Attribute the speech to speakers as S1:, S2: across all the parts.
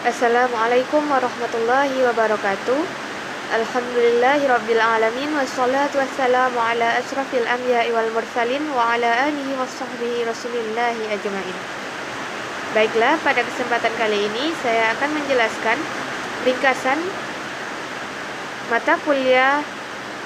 S1: Assalamualaikum warahmatullahi wabarakatuh. Alhamdulillahirabbil alamin wassalatu wassalamu ala asyrafil anbiya'i wal mursalin wa ala alihi washabbihi rasulillahi ajmain. Baiklah, pada kesempatan kali ini saya akan menjelaskan ringkasan mata kuliah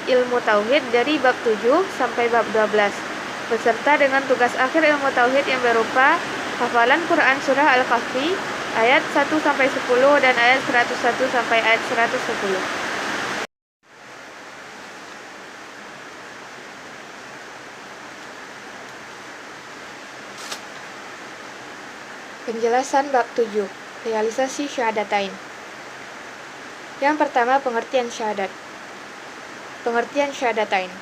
S1: ilmu tauhid dari bab 7 sampai bab 12 beserta dengan tugas akhir ilmu tauhid yang berupa hafalan Quran surah Al-Kahfi ayat 1 sampai 10 dan ayat 101 sampai ayat 110. Penjelasan bab 7, realisasi syahadatain. Yang pertama, pengertian syahadat. Pengertian syahadatain.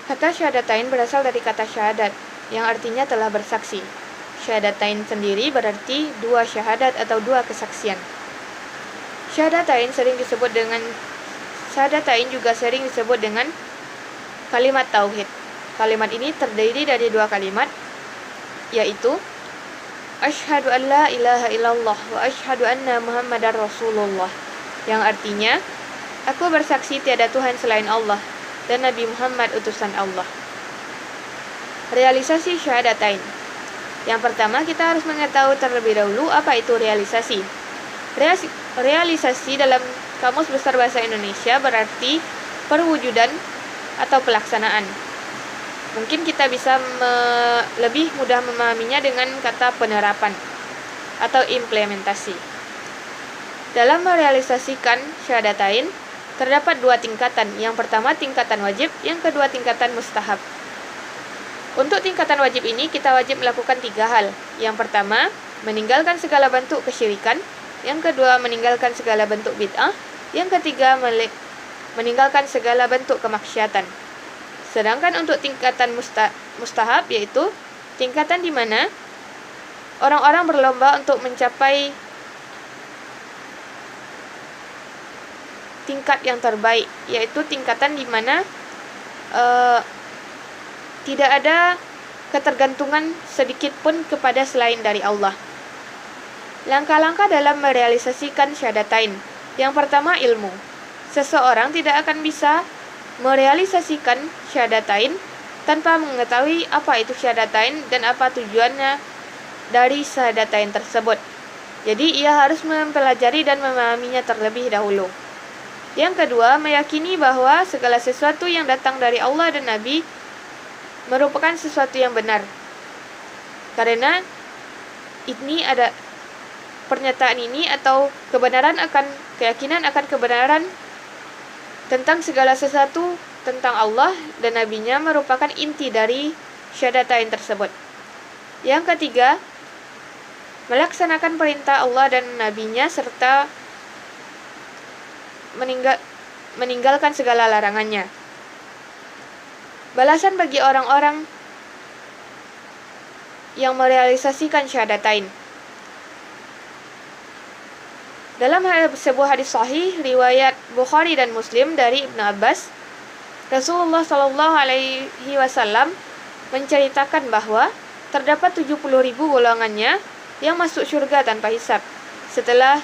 S1: Kata syahadatain berasal dari kata syahadat, yang artinya telah bersaksi. Syahadatain sendiri berarti dua syahadat atau dua kesaksian. Syahadatain juga sering disebut dengan kalimat tauhid. Kalimat ini terdiri dari dua kalimat, yaitu asyhadu an la ilaha illallah wa asyhadu anna muhammadar rasulullah, yang artinya aku bersaksi tiada Tuhan selain Allah dan Nabi Muhammad utusan Allah. Realisasi syahadatain. Yang pertama, kita harus mengetahui terlebih dahulu apa itu realisasi. Realisasi dalam Kamus Besar Bahasa Indonesia berarti perwujudan atau pelaksanaan. Mungkin kita bisa lebih mudah memahaminya dengan kata penerapan atau implementasi. Dalam merealisasikan syahadatain, terdapat dua tingkatan. Yang pertama tingkatan wajib, yang kedua tingkatan mustahab. Untuk tingkatan wajib ini, kita wajib melakukan 3 hal. Yang pertama, meninggalkan segala bentuk kesyirikan. Yang kedua, meninggalkan segala bentuk bid'ah. Yang ketiga, meninggalkan segala bentuk kemaksiatan. Sedangkan untuk tingkatan mustahab, yaitu tingkatan di mana orang-orang berlomba untuk mencapai tingkat yang terbaik, yaitu tingkatan di mana tidak ada ketergantungan sedikit pun kepada selain dari Allah. Langkah-langkah dalam merealisasikan syahadatain. Yang pertama, ilmu. Seseorang tidak akan bisa merealisasikan syahadatain tanpa mengetahui apa itu syahadatain dan apa tujuannya dari syahadatain tersebut. Jadi ia harus mempelajari dan memahaminya terlebih dahulu. Yang kedua, meyakini bahwa segala sesuatu yang datang dari Allah dan Nabi merupakan sesuatu yang benar. Karena ini ada pernyataan ini atau keyakinan akan kebenaran tentang segala sesuatu tentang Allah dan Nabi-Nya merupakan inti dari syahadatain tersebut. Yang ketiga, melaksanakan perintah Allah dan Nabi-Nya serta meninggalkan segala larangannya. Balasan bagi orang-orang yang merealisasikan syahadatain. Dalam sebuah hadis sahih riwayat Bukhari dan Muslim dari Ibnu Abbas, Rasulullah Shallallahu Alaihi Wasallam menceritakan bahwa terdapat 70.000 golongannya yang masuk surga tanpa hisab. Setelah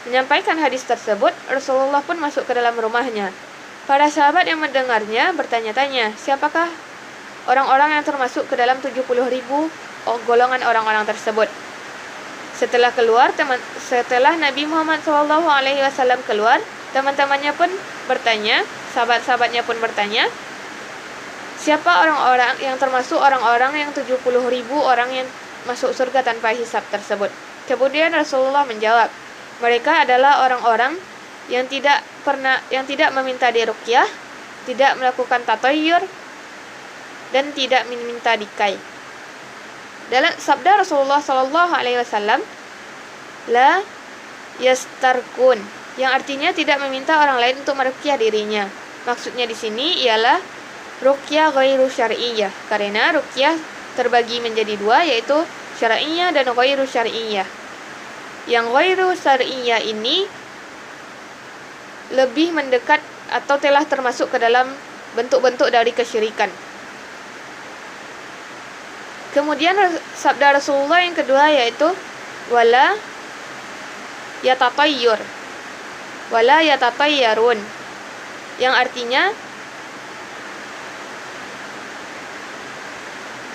S1: menyampaikan hadis tersebut, Rasulullah pun masuk ke dalam rumahnya. Para sahabat yang mendengarnya bertanya-tanya, siapakah orang-orang yang termasuk ke dalam 70.000 golongan orang-orang tersebut? Setelah Nabi Muhammad SAW keluar, teman-temannya pun bertanya, sahabat-sahabatnya pun bertanya, siapa orang-orang yang termasuk orang-orang yang 70.000 orang yang masuk surga tanpa hisab tersebut? Kemudian Rasulullah menjawab, mereka adalah orang-orang yang tidak meminta diruqyah, tidak melakukan tatayyur, dan tidak meminta dikai. Dalam sabda Rasulullah Sallallahu Alaihi Wasallam, la yastarkun, yang artinya tidak meminta orang lain untuk meruqyah dirinya. Maksudnya di sini ialah ruqyah ghairu syar'iyyah, karena ruqyah terbagi menjadi dua, yaitu syar'iyyah dan ghairu syar'iyyah. Yang ghairu syar'iyyah ini lebih mendekat atau telah termasuk ke dalam bentuk-bentuk dari kesyirikan. Kemudian sabda Rasulullah yang kedua yaitu wala yatatayyur wala yatatayyarun, yang artinya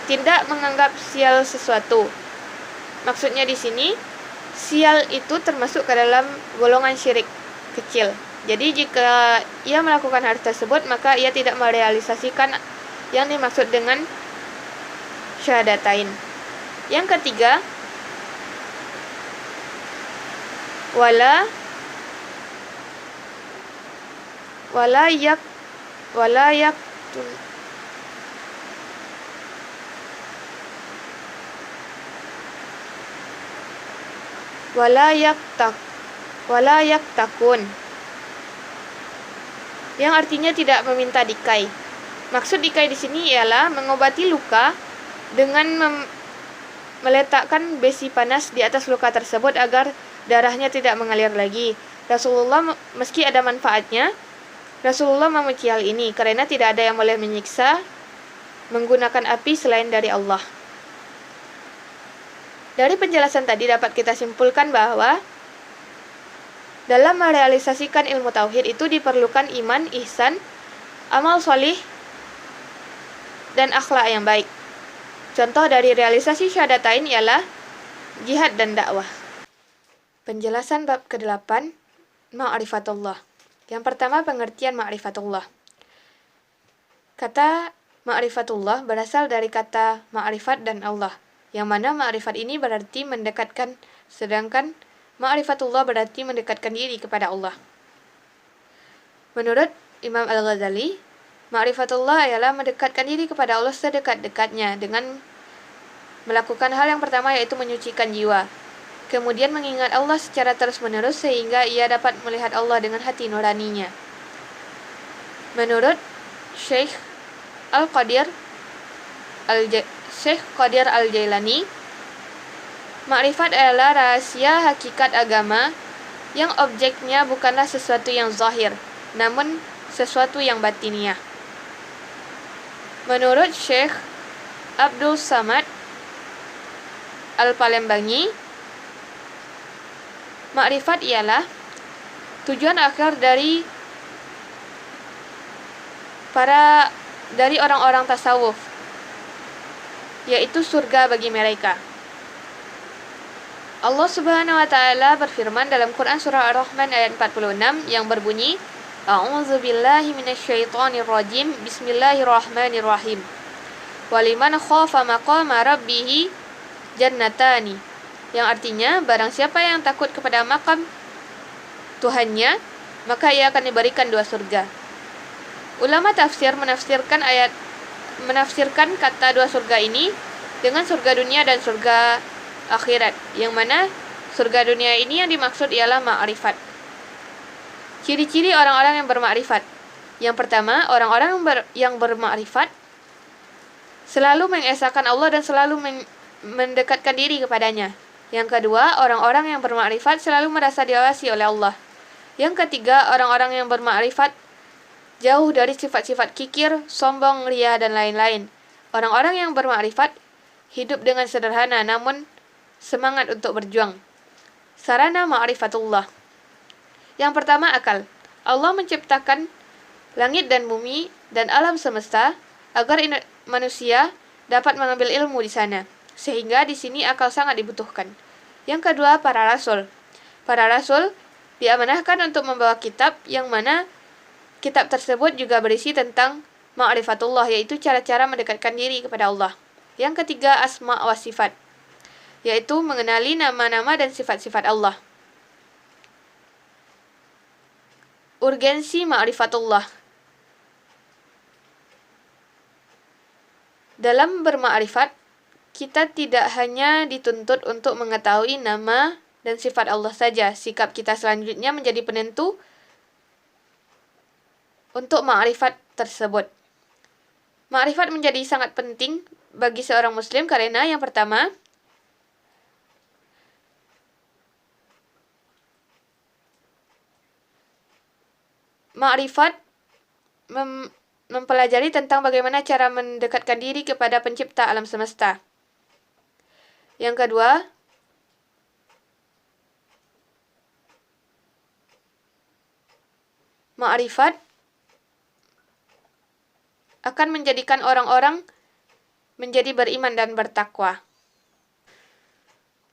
S1: tidak menganggap sial sesuatu. Maksudnya di sini sial itu termasuk ke dalam golongan syirik kecil. Jadi jika ia melakukan hal tersebut, maka ia tidak merealisasikan yang dimaksud dengan syahadatain. Yang ketiga, wala yaktakun, yang artinya tidak meminta dikai. Maksud dikai di sini ialah mengobati luka dengan meletakkan besi panas di atas luka tersebut agar darahnya tidak mengalir lagi. Rasulullah, meski ada manfaatnya, Rasulullah memuji hal ini karena tidak ada yang boleh menyiksa menggunakan api selain dari Allah. Dari penjelasan tadi dapat kita simpulkan bahwa dalam merealisasikan ilmu tauhid itu diperlukan iman, ihsan, amal solih, dan akhlak yang baik. Contoh dari realisasi syahadatain ialah jihad dan dakwah. Penjelasan bab ke-8, ma'rifatullah. Yang pertama, pengertian ma'rifatullah. Kata ma'rifatullah berasal dari kata ma'rifat dan Allah, yang mana ma'rifat ini berarti mendekatkan, sedangkan ma'rifatullah berarti mendekatkan diri kepada Allah. Menurut Imam Al-Ghazali, ma'rifatullah ialah mendekatkan diri kepada Allah sedekat-dekatnya dengan melakukan hal yang pertama, yaitu menyucikan jiwa. Kemudian mengingat Allah secara terus-menerus sehingga ia dapat melihat Allah dengan hati nuraninya. Menurut Syekh Qadir Al-Jailani, makrifat adalah rahasia hakikat agama yang objeknya bukanlah sesuatu yang zahir, namun sesuatu yang batiniah. Menurut Syekh Abdul Samad Al-Palembangi, makrifat ialah tujuan akhir dari orang-orang tasawuf, yaitu surga bagi mereka. Allah Subhanahu wa taala berfirman dalam Quran surah Ar-Rahman ayat 46 yang berbunyi, A'udzubillahi minasyaitonirrajim, Bismillahirrahmanirrahim. Waliman khafa maqama rabbih jannatani, yang artinya barang siapa yang takut kepada makam Tuhannya, maka ia akan diberikan 2 surga. Ulama tafsir menafsirkan kata 2 surga ini dengan surga dunia dan surga akhirat, yang mana surga dunia ini yang dimaksud ialah ma'rifat. Ciri-ciri orang-orang yang bermakrifat. Yang pertama, orang-orang yang bermakrifat selalu mengesahkan Allah dan selalu mendekatkan diri kepadanya. Yang kedua, orang-orang yang bermakrifat selalu merasa diawasi oleh Allah. Yang ketiga, orang-orang yang bermakrifat jauh dari sifat-sifat kikir, sombong, riya, dan lain-lain. Orang-orang yang bermakrifat hidup dengan sederhana namun semangat untuk berjuang. Sarana ma'rifatullah. Yang pertama, akal. Allah menciptakan langit dan bumi dan alam semesta agar manusia dapat mengambil ilmu di sana. Sehingga di sini akal sangat dibutuhkan. Yang kedua, para rasul. Para rasul diamanahkan untuk membawa kitab yang mana kitab tersebut juga berisi tentang ma'rifatullah, yaitu cara-cara mendekatkan diri kepada Allah. Yang ketiga, asma wa sifat, yaitu mengenali nama-nama dan sifat-sifat Allah. Urgensi ma'rifatullah. Dalam bermakrifat, kita tidak hanya dituntut untuk mengetahui nama dan sifat Allah saja. Sikap kita selanjutnya menjadi penentu untuk makrifat tersebut. Makrifat menjadi sangat penting bagi seorang muslim karena yang pertama, makrifat mempelajari tentang bagaimana cara mendekatkan diri kepada pencipta alam semesta. Yang kedua, ma'rifat akan menjadikan orang-orang menjadi beriman dan bertakwa.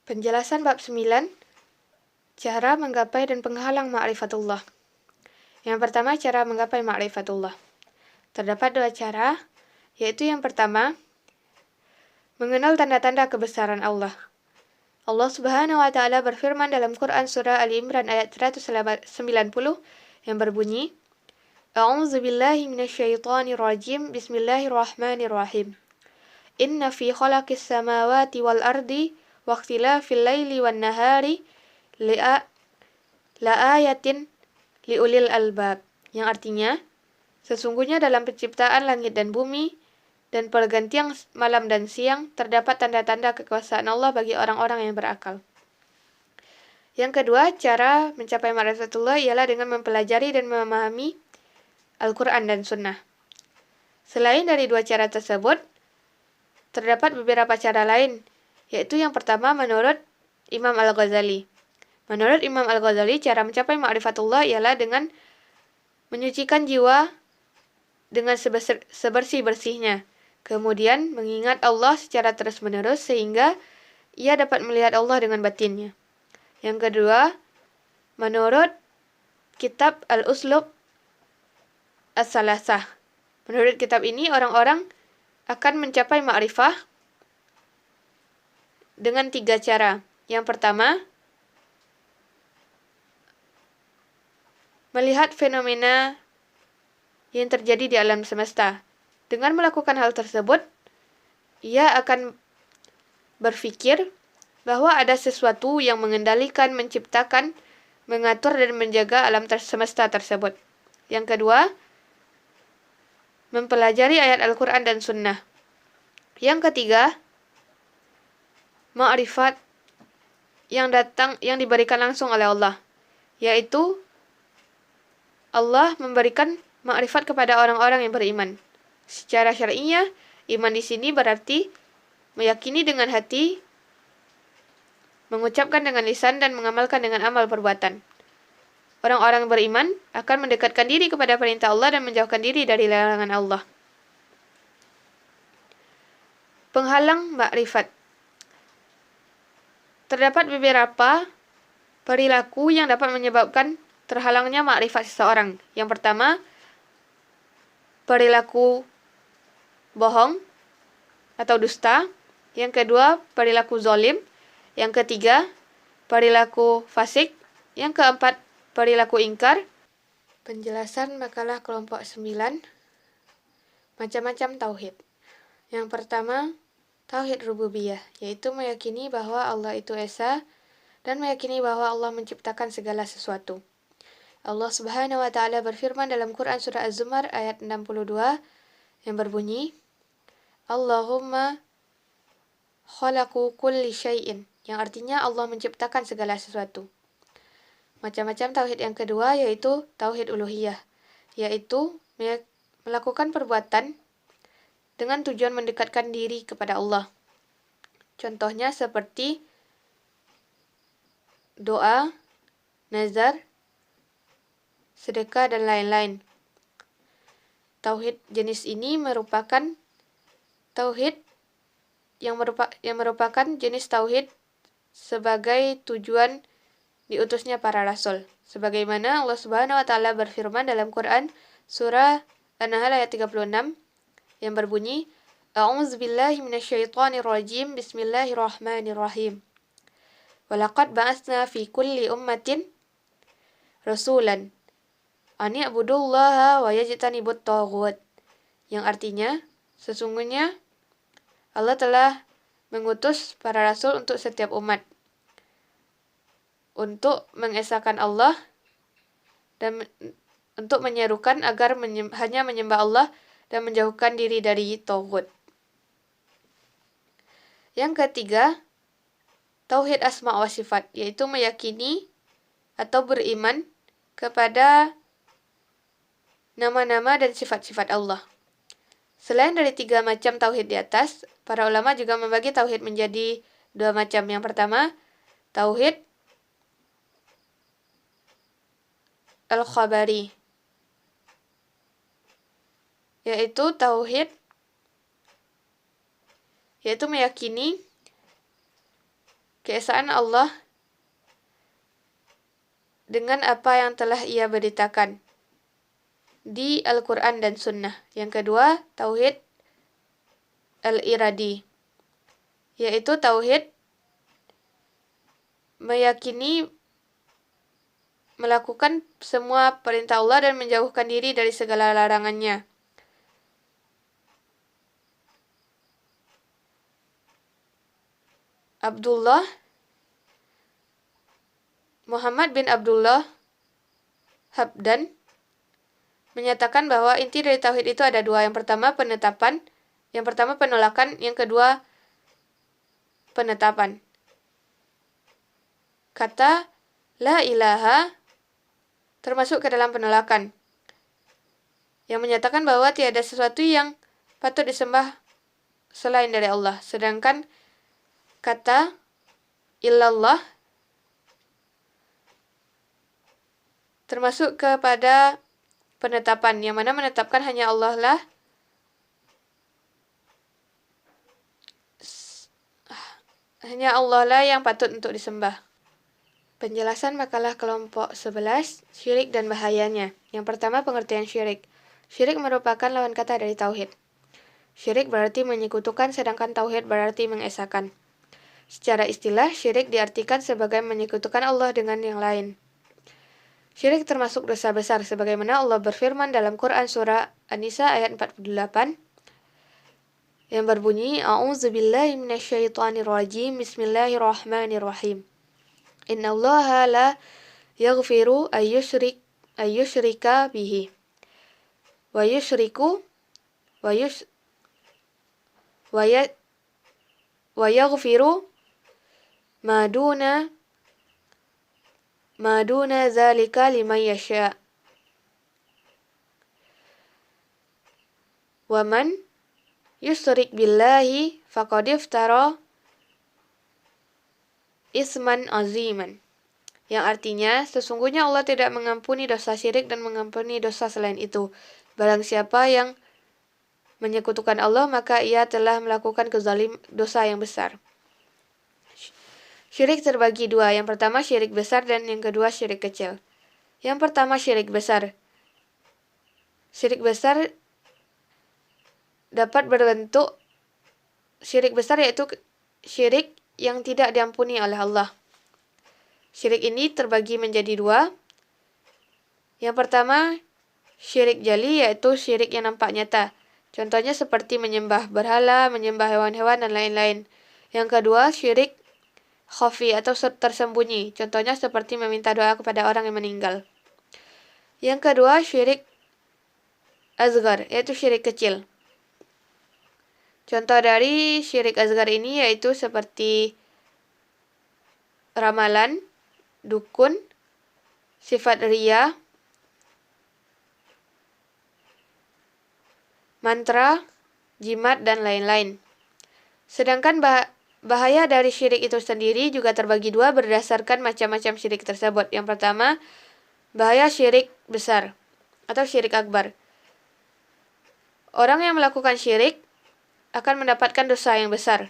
S1: Penjelasan bab 9, cara menggapai dan penghalang ma'rifatullah. Yang pertama, cara menggapai ma'rifatullah. Terdapat dua cara, yaitu yang pertama, mengenal tanda-tanda kebesaran Allah. Allah Subhanahu wa Ta'ala berfirman dalam Quran Surah Ali Imran ayat 190 yang berbunyi, A'udzu billahi minasyaitonir rajim. Bismillahirrahmanirrahim. Inna fi khalaqis samawati wal ardi wa ikhtilafil laili wan nahari la ayatin liulil albab. Yang artinya, sesungguhnya dalam penciptaan langit dan bumi dan pergantian malam dan siang terdapat tanda-tanda kekuasaan Allah bagi orang-orang yang berakal. Yang kedua, cara mencapai ma'rifatullah ialah dengan mempelajari dan memahami Al-Quran dan Sunnah. Selain dari dua cara tersebut, terdapat beberapa cara lain, yaitu yang pertama menurut Imam Al-Ghazali. Menurut Imam Al-Ghazali, cara mencapai ma'rifatullah ialah dengan menyucikan jiwa dengan sebersih-bersihnya, kemudian mengingat Allah secara terus-menerus sehingga ia dapat melihat Allah dengan batinnya. Yang kedua, menurut kitab Al-Uslub As-Salasah. Menurut kitab ini, orang-orang akan mencapai ma'rifah dengan tiga cara. Yang pertama, melihat fenomena yang terjadi di alam semesta. Dengan melakukan hal tersebut, ia akan berpikir bahwa ada sesuatu yang mengendalikan, menciptakan, mengatur, dan menjaga alam semesta tersebut. Yang kedua, mempelajari ayat Al-Quran dan Sunnah. Yang ketiga, ma'rifat yang diberikan langsung oleh Allah, yaitu Allah memberikan ma'rifat kepada orang-orang yang beriman. Secara syar'inya, iman di sini berarti meyakini dengan hati, mengucapkan dengan lisan, dan mengamalkan dengan amal perbuatan. Orang-orang beriman akan mendekatkan diri kepada perintah Allah dan menjauhkan diri dari larangan Allah. Penghalang ma'rifat. Terdapat beberapa perilaku yang dapat menyebabkan terhalangnya ma'rifat seseorang. Yang pertama, perilaku bohong atau dusta. Yang kedua, perilaku zalim. Yang ketiga, perilaku fasik. Yang keempat, perilaku ingkar. Penjelasan makalah kelompok 9. Macam-macam tauhid. Yang pertama, tauhid rububiyah, yaitu meyakini bahwa Allah itu esa dan meyakini bahwa Allah menciptakan segala sesuatu. Allah Subhanahu wa Ta'ala berfirman dalam Quran Surah Az-Zumar ayat 62 yang berbunyi, Allahumma khalaqu kulli syai'in, yang artinya Allah menciptakan segala sesuatu. Macam-macam tauhid yang kedua yaitu tauhid uluhiyah, yaitu melakukan perbuatan dengan tujuan mendekatkan diri kepada Allah. Contohnya seperti doa, nazar, sedekah, dan lain-lain. Tauhid jenis ini merupakan tauhid yang merupakan jenis tauhid sebagai tujuan diutusnya para rasul. Sebagaimana Allah Subhanahu wa Ta'ala berfirman dalam Quran surah An-Nahl ayat 36 yang berbunyi, A'udzu billahi minasyaitonir rajim. Bismillahirrahmanirrahim. Walaqad ba'atsna fi kulli ummatin rasulan an i'budullaha wa yajtanibut taghut. Yang artinya, sesungguhnya Allah telah mengutus para rasul untuk setiap umat untuk mengesahkan Allah dan untuk menyerukan agar hanya menyembah Allah dan menjauhkan diri dari taghut. Yang ketiga, tauhid asma wa sifat, yaitu meyakini atau beriman kepada nama-nama dan sifat-sifat Allah. Selain dari tiga macam tauhid di atas, para ulama juga membagi tauhid menjadi dua macam. Yang pertama, tauhid al-khabari, yaitu tauhid, yaitu meyakini keesaan Allah dengan apa yang telah Ia beritakan di Al-Quran dan Sunnah. Yang kedua, tauhid al-iradi, yaitu tauhid meyakini melakukan semua perintah Allah dan menjauhkan diri dari segala larangannya. Muhammad bin Abdullah Habdan menyatakan bahwa inti dari tauhid itu ada dua. Yang pertama penetapan, yang pertama penolakan, yang kedua penetapan. Kata la ilaha termasuk ke dalam penolakan, yang menyatakan bahwa tiada sesuatu yang patut disembah selain dari Allah. Sedangkan kata illallah termasuk kepada penetapan, yang mana menetapkan hanya Allah lah yang patut untuk disembah. Penjelasan makalah kelompok 11, syirik dan bahayanya. Yang pertama, pengertian syirik. Syirik merupakan lawan kata dari tauhid. Syirik berarti menyekutukan, sedangkan tauhid berarti mengesahkan. Secara istilah, syirik diartikan sebagai menyekutukan Allah dengan yang lain. Syirik termasuk dosa besar, sebagaimana Allah berfirman dalam Quran surah An-Nisa ayat 48 yang berbunyi, A'udzubillahi minasyaitonirrajim, Bismillahirrahmanirrahim. Innallaha la yaghfiru ayyushrika bihi wa yushriku wa yaghfiru ma duna zalika liman yasha. Wa man yusyrik billahi faqad iftara isman aziman. Yang artinya, sesungguhnya Allah tidak mengampuni dosa syirik dan mengampuni dosa selain itu. Barang siapa yang menyekutukan Allah, maka ia telah melakukan dosa yang besar. Syirik terbagi dua. Yang pertama syirik besar dan yang kedua syirik kecil. Yang pertama syirik besar. Syirik besar dapat berbentuk syirik besar, yaitu syirik yang tidak diampuni oleh Allah. Syirik ini terbagi menjadi dua. Yang pertama syirik jali, yaitu syirik yang nampak nyata. Contohnya seperti menyembah berhala, menyembah hewan-hewan, dan lain-lain. Yang kedua syirik khafi atau tersembunyi. Contohnya seperti meminta doa kepada orang yang meninggal. Yang kedua syirik asgar, yaitu syirik kecil. Contoh dari syirik asgar ini yaitu seperti ramalan, dukun, sifat riya, mantra, jimat, dan lain-lain. Sedangkan bahaya dari syirik itu sendiri juga terbagi dua berdasarkan macam-macam syirik tersebut. Yang pertama, bahaya syirik besar atau syirik akbar. Orang yang melakukan syirik akan mendapatkan dosa yang besar,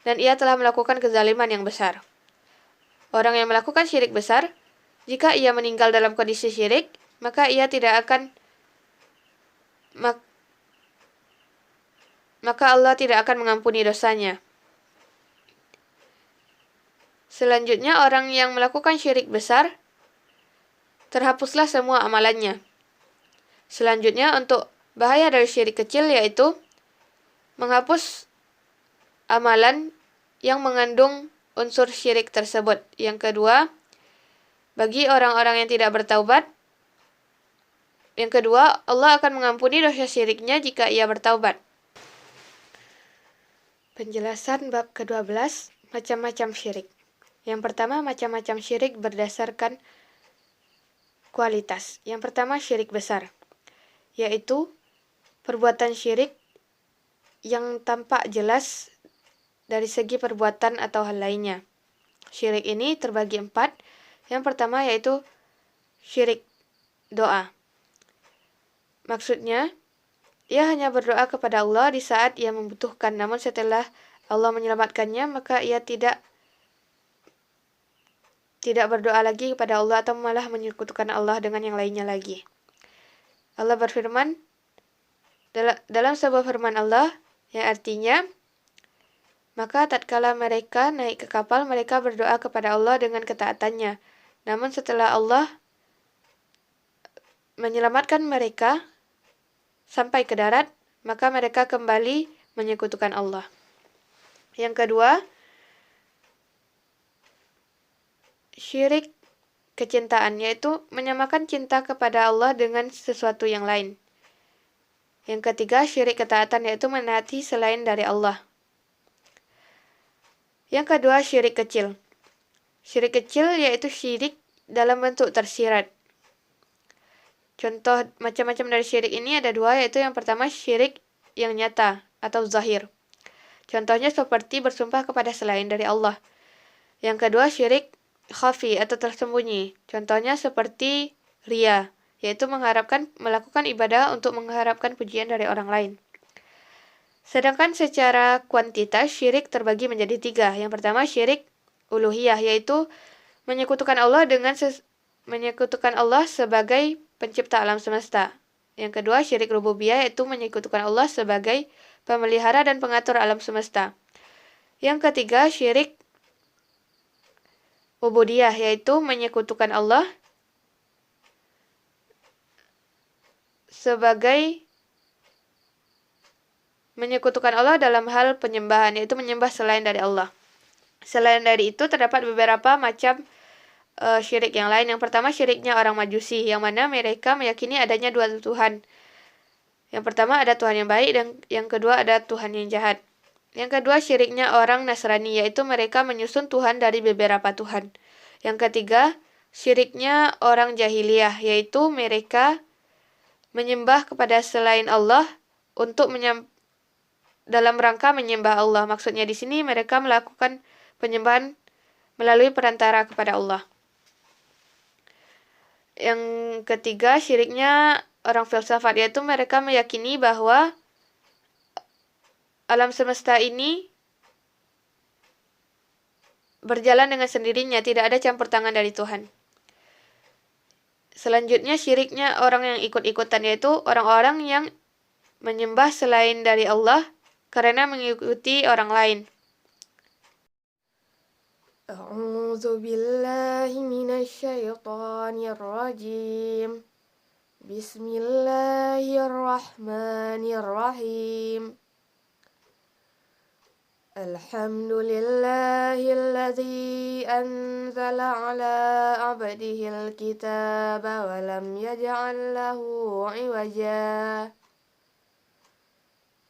S1: dan ia telah melakukan kezaliman yang besar. Orang yang melakukan syirik besar, jika ia meninggal dalam kondisi syirik, maka Allah tidak akan mengampuni dosanya. Selanjutnya, orang yang melakukan syirik besar, terhapuslah semua amalannya. Selanjutnya, untuk bahaya dari syirik kecil, yaitu menghapus amalan yang mengandung unsur syirik tersebut. Yang kedua, bagi orang-orang yang tidak bertaubat, yang kedua, Allah akan mengampuni dosa syiriknya jika ia bertaubat. Penjelasan bab ke-12, macam-macam syirik. Yang pertama, macam-macam syirik berdasarkan kualitas. Yang pertama, syirik besar, yaitu perbuatan syirik yang tampak jelas dari segi perbuatan atau hal lainnya. Syirik ini terbagi 4. Yang pertama yaitu syirik doa. Maksudnya, Ia hanya berdoa kepada Allah di saat ia membutuhkan, namun setelah Allah menyelamatkannya, maka ia tidak berdoa lagi kepada Allah atau malah menyekutukan Allah dengan yang lainnya lagi. Allah berfirman dalam sebuah firman Allah yang artinya, maka tatkala mereka naik ke kapal, mereka berdoa kepada Allah dengan ketaatannya. Namun setelah Allah menyelamatkan mereka sampai ke darat, maka mereka kembali menyekutukan Allah. Yang kedua, syirik kecintaan, yaitu menyamakan cinta kepada Allah dengan sesuatu yang lain. Yang ketiga, syirik ketaatan, yaitu menaati selain dari Allah. Yang kedua, syirik kecil. Syirik kecil yaitu syirik dalam bentuk tersirat. Contoh macam-macam dari syirik ini ada dua, yaitu yang pertama syirik yang nyata atau zahir. Contohnya seperti bersumpah kepada selain dari Allah. Yang kedua syirik khafi atau tersembunyi. Contohnya seperti riya, yaitu melakukan ibadah untuk mengharapkan pujian dari orang lain. Sedangkan secara kuantitas syirik terbagi menjadi tiga. Yang pertama syirik uluhiyah, yaitu menyekutukan Allah sebagai pencipta alam semesta. Yang kedua syirik rububiyah, yaitu menyekutukan Allah sebagai pemelihara dan pengatur alam semesta. Yang ketiga syirik ubudiyah, yaitu menyekutukan Allah dalam hal penyembahan, yaitu menyembah selain dari Allah. Selain dari itu terdapat beberapa macam syirik yang lain. Yang pertama syiriknya orang Majusi, yang mana mereka meyakini adanya dua Tuhan. Yang pertama ada Tuhan yang baik dan yang kedua ada Tuhan yang jahat. Yang kedua syiriknya orang Nasrani, yaitu mereka menyusun Tuhan dari beberapa Tuhan. Yang ketiga syiriknya orang jahiliyah, yaitu mereka menyembah kepada selain Allah dalam rangka menyembah Allah. Maksudnya di sini mereka melakukan penyembahan melalui perantara kepada Allah. Yang ketiga syiriknya orang filsafat, yaitu mereka meyakini bahwa alam semesta ini berjalan dengan sendirinya, tidak ada campur tangan dari Tuhan. Selanjutnya syiriknya orang yang ikut-ikutan, yaitu orang-orang yang menyembah selain dari Allah karena mengikuti orang lain. A'udzu billahi minasyaitonir rajim. Bismillahirrahmanirrahim. Alhamdulillahilladzi anzala ala abdihil kitaba wa lam yaj'al lahu 'iwaja.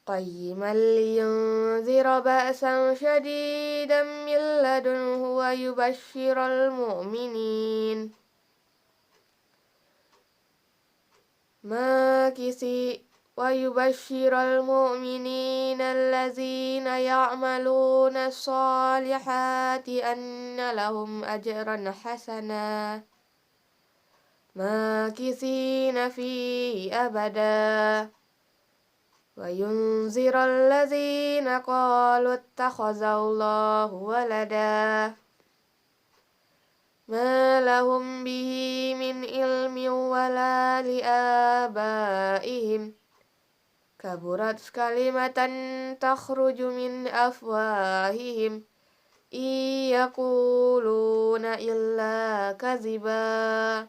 S1: قيما لينذر بأسا شديدا من لدنه ويبشر المؤمنين الذين يعملون الصالحات أن لهم أجرا حسنا ماكثين فيه أبدا وينذر الذين قالوا اتخذ الله ولدا ما لهم به من علم ولا لآبائهم كبرت كلمة تخرج من أفواههم إن يقولون إلا كذبا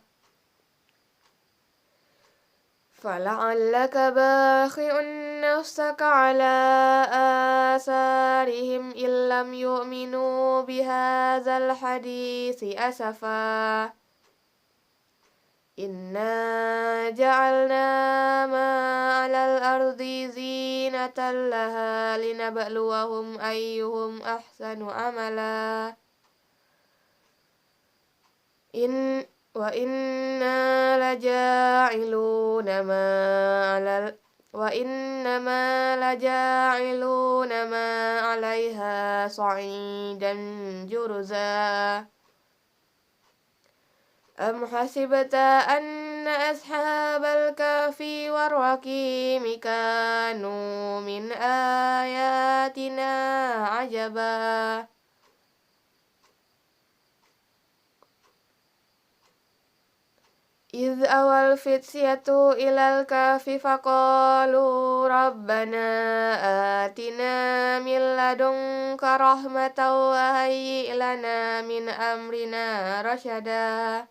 S1: فلعلك باخع نفسك على آثارهم إن لم يؤمنوا بهذا الحديث أسفا إنا جعلنا ما على الأرض زينة لها لنبلوهم أيهم أحسن عملا وإنما لجاعلون ما عليها صعيدا جرزا أم حسبت أن أصحاب الكهف والرقيم كانوا من آياتنا عجبا إذ أوى الفتية إلى الكهف فقالوا ربنا آتنا من لدنك رحمة وهيئ لنا من أمرنا رشدا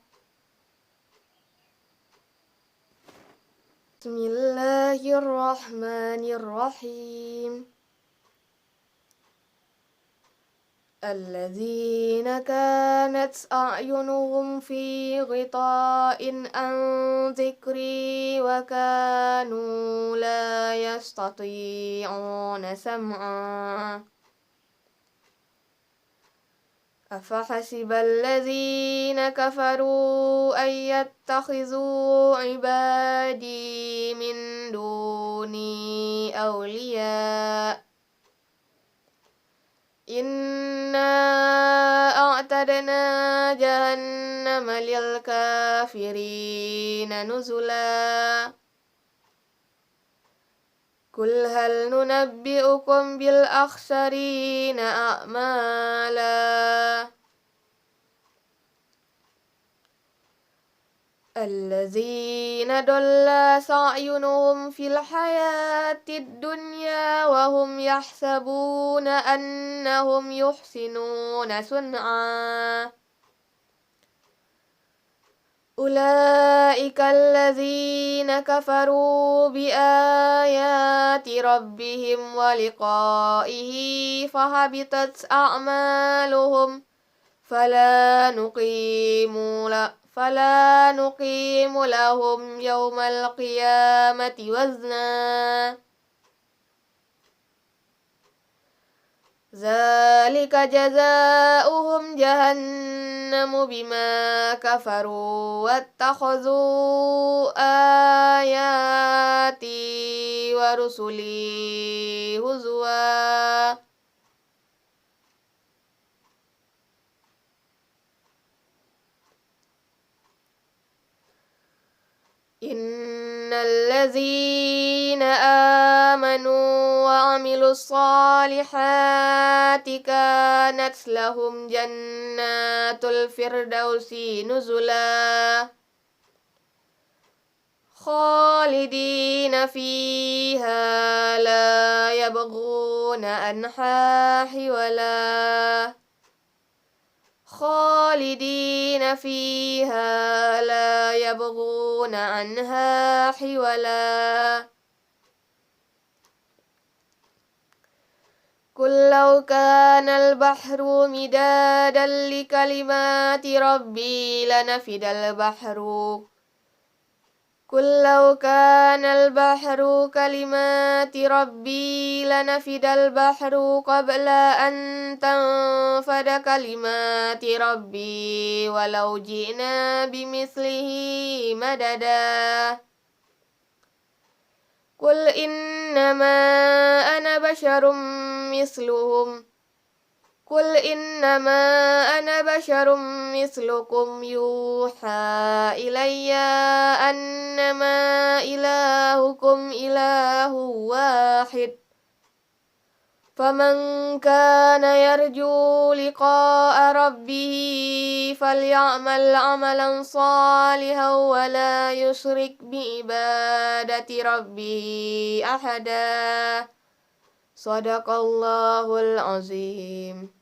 S1: بسم الله الرحمن الرحيم الذين كانت أعينهم في غطاء عن ذكري وكانوا لا يستطيعون سمعا أفحسب الذين كفروا أن يتخذوا عبادي من دوني أولياء إنا أعتدنا جهنم للكافرين نزلا قل هل ننبئكم بالأخسرين أعمالا الذين ضل سعيهم في الحياة الدنيا وهم يحسبون أنهم يحسنون صنعا أولئك الذين كفروا بآيات ربهم ولقائه فحبطت أعمالهم فلا نقيم لهم يوم القيامة وزنا ذلك جزاؤهم جهنم بما كفروا واتخذوا آياتي ورسلي هزوا إن الذين آمنوا وعملوا الصالحات كانت لهم جنات الفردوس نزلا خالدين فيها لا يبغون عنها حولا خالدين فيها لا يبغون عنها حولا قل لو كان البحر مدادا لكلمات ربي لنفد البحر قل لو كان البحر كلمات ربي لنفد البحر قبل أن تنفد كلمات ربي ولو جئنا بمثله مددا قل إنما أنا بشر مثلكم يوحى إلي أنما إلهكم إله واحد فمن كان يرجو لقاء ربه فليعمل عملا صالحا ولا يشرك بعبادة ربه أحدا صدق الله العظيم.